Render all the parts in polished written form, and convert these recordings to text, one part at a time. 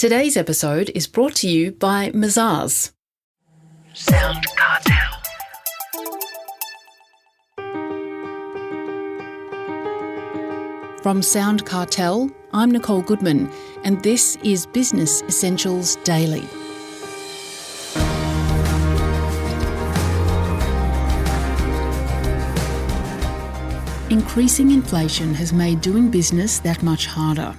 Today's episode is brought to you by Mazars. SoundCartel. From SoundCartel, I'm Nicole Goodman, and this is Business Essentials Daily. Increasing inflation has made doing business that much harder.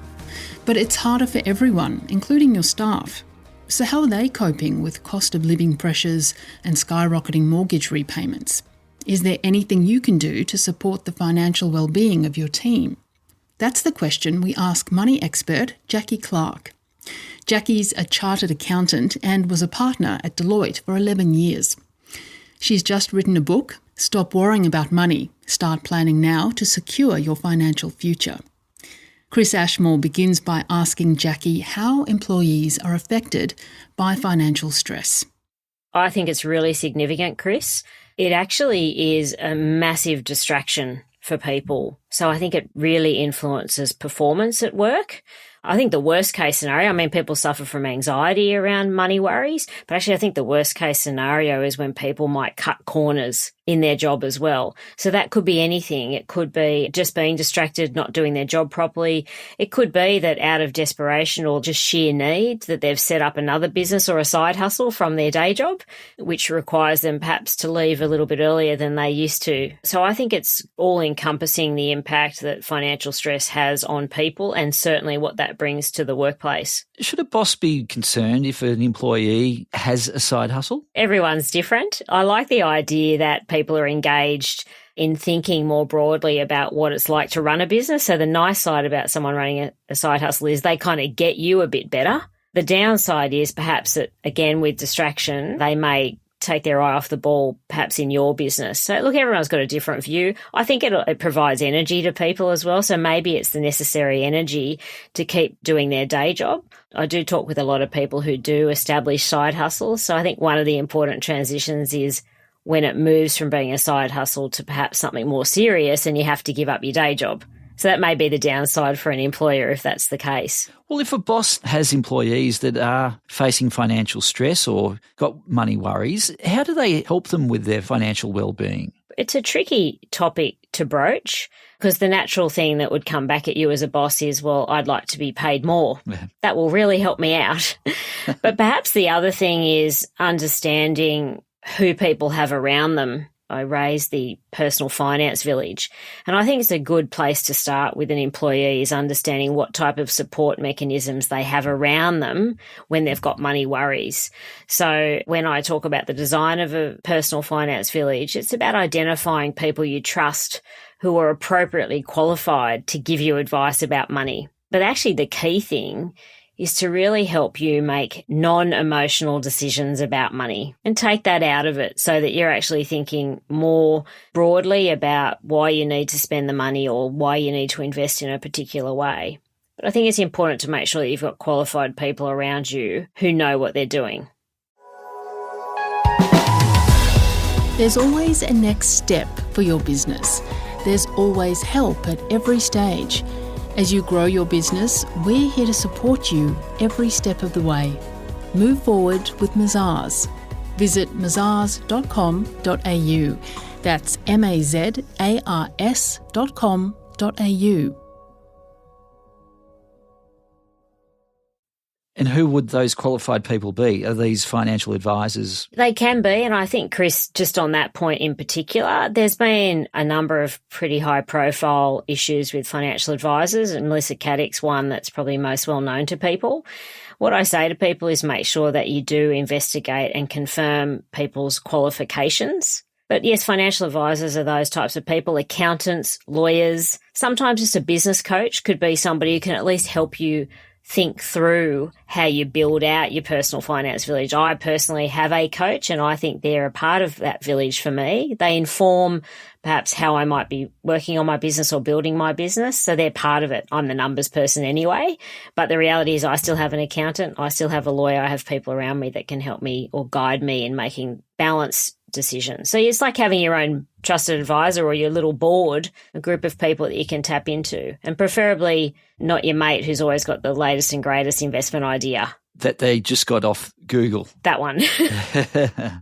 But it's harder for everyone, including your staff. So how are they coping with cost of living pressures and skyrocketing mortgage repayments? Is there anything you can do to support the financial well-being of your team? That's the question we ask money expert Jacqui Clarke. Jacqui's a chartered accountant and was a partner at Deloitte for 11 years. She's just written a book, Stop Worrying About Money, Start Planning Now to Secure Your Financial Future. Chris Ashmore begins by asking Jacqui how employees are affected by financial stress. I think it's really significant, Chris. It actually is a massive distraction for people. So I think it really influences performance at work. I think the worst case scenario, people suffer from anxiety around money worries, but actually I think the worst case scenario is when people might cut corners in their job as well. So that could be anything. It could be just being distracted, not doing their job properly. It could be that out of desperation or just sheer need that they've set up another business or a side hustle from their day job, which requires them perhaps to leave a little bit earlier than they used to. So I think it's all encompassing the impact that financial stress has on people and certainly what that brings to the workplace. Should a boss be concerned if an employee has a side hustle? Everyone's different. I like the idea that people are engaged in thinking more broadly about what it's like to run a business. So the nice side about someone running a side hustle is they kind of get you a bit better. The downside is perhaps that, again, with distraction, they may take their eye off the ball, perhaps in your business. So look, everyone's got a different view. I think it provides energy to people as well. So maybe it's the necessary energy to keep doing their day job. I do talk with a lot of people who do establish side hustles. So I think one of the important transitions is when it moves from being a side hustle to perhaps something more serious and you have to give up your day job. So that may be the downside for an employer if that's the case. Well, if a boss has employees that are facing financial stress or got money worries, how do they help them with their financial well-being? It's a tricky topic to broach because the natural thing that would come back at you as a boss is, well, I'd like to be paid more. Yeah. That will really help me out. But perhaps the other thing is understanding who people have around them. I raised the personal finance village. And I think it's a good place to start with an employee is understanding what type of support mechanisms they have around them when they've got money worries. So when I talk about the design of a personal finance village, it's about identifying people you trust who are appropriately qualified to give you advice about money. But actually the key thing is to really help you make non-emotional decisions about money and take that out of it so that you're actually thinking more broadly about why you need to spend the money or why you need to invest in a particular way. But I think it's important to make sure that you've got qualified people around you who know what they're doing. There's always a next step for your business. There's always help at every stage. As you grow your business, we're here to support you every step of the way. Move forward with Mazars. Visit mazars.com.au. That's mazars.com.au. And who would those qualified people be? Are these financial advisors? They can be. And I think, Chris, just on that point in particular, there's been a number of pretty high profile issues with financial advisors, and Melissa Caddick's one that's probably most well known to people. What I say to people is make sure that you do investigate and confirm people's qualifications. But yes, financial advisors are those types of people, accountants, lawyers. Sometimes just a business coach could be somebody who can at least help you think through how you build out your personal finance village. I personally have a coach and I think they're a part of that village for me. They inform perhaps how I might be working on my business or building my business. So they're part of it. I'm the numbers person anyway. But the reality is I still have an accountant. I still have a lawyer. I have people around me that can help me or guide me in making balanced decisions. So it's like having your own trusted advisor or your little board, a group of people that you can tap into, and preferably not your mate who's always got the latest and greatest investment idea. That they just got off Google. That one.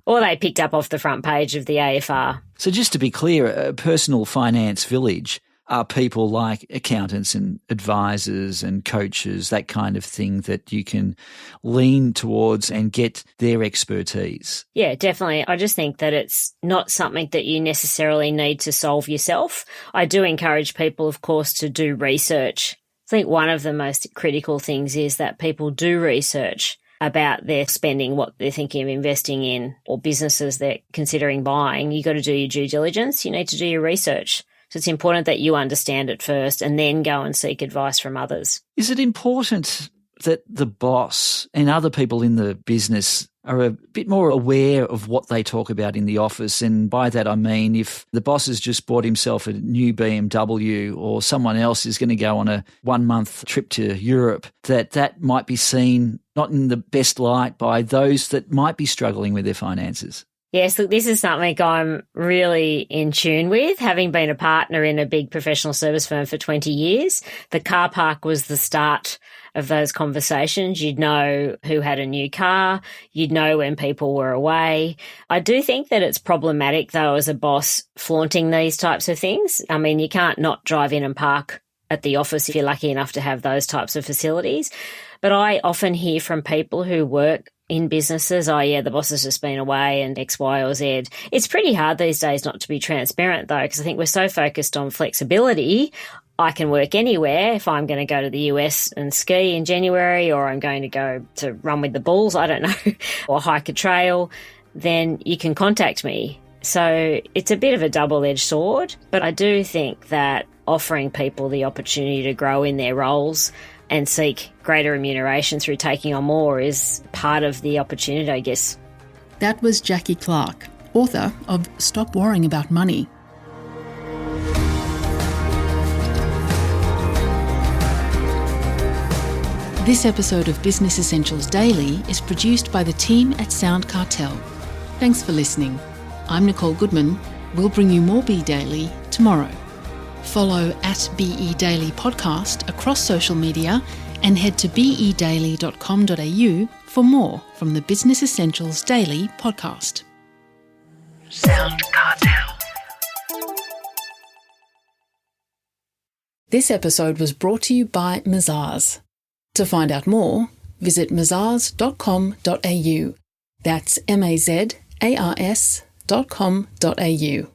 Or they picked up off the front page of the AFR. So just to be clear, a personal finance village are people like accountants and advisors and coaches, that kind of thing that you can lean towards and get their expertise. Yeah, definitely. I just think that it's not something that you necessarily need to solve yourself. I do encourage people, of course, to do research. I think one of the most critical things is that people do research about their spending, what they're thinking of investing in, or businesses they're considering buying. You've got to do your due diligence. You need to do your research. So it's important that you understand it first and then go and seek advice from others. Is it important that the boss and other people in the business are a bit more aware of what they talk about in the office? And by that I mean if the boss has just bought himself a new BMW or someone else is going to go on a 1-month trip to Europe, that might be seen not in the best light by those that might be struggling with their finances. Yes, look, this is something I'm really in tune with, having been a partner in a big professional service firm for 20 years. The car park was the start of those conversations. You'd know who had a new car. You'd know when people were away. I do think that it's problematic, though, as a boss, flaunting these types of things. I mean, you can't not drive in and park at the office if you're lucky enough to have those types of facilities. But I often hear from people who work in businesses, oh yeah, the boss has just been away and X, Y or Z. It's pretty hard these days not to be transparent though, because I think we're so focused on flexibility. I can work anywhere. If I'm going to go to the US and ski in January, or I'm going to go to run with the bulls, I don't know, or hike a trail, then you can contact me. So it's a bit of a double-edged sword, but I do think that offering people the opportunity to grow in their roles and seek greater remuneration through taking on more is part of the opportunity, I guess. That was Jacqui Clarke, author of Stop Worrying About Money. This episode of Business Essentials Daily is produced by the team at SoundCartel. Thanks for listening. I'm Nicole Goodman. We'll bring you more Be Daily tomorrow. Follow @BE Daily Podcast across social media and head to bedaily.com.au for more from the Business Essentials Daily podcast. SoundCartel. This episode was brought to you by Mazars. To find out more, visit mazars.com.au. That's mazars.com.au.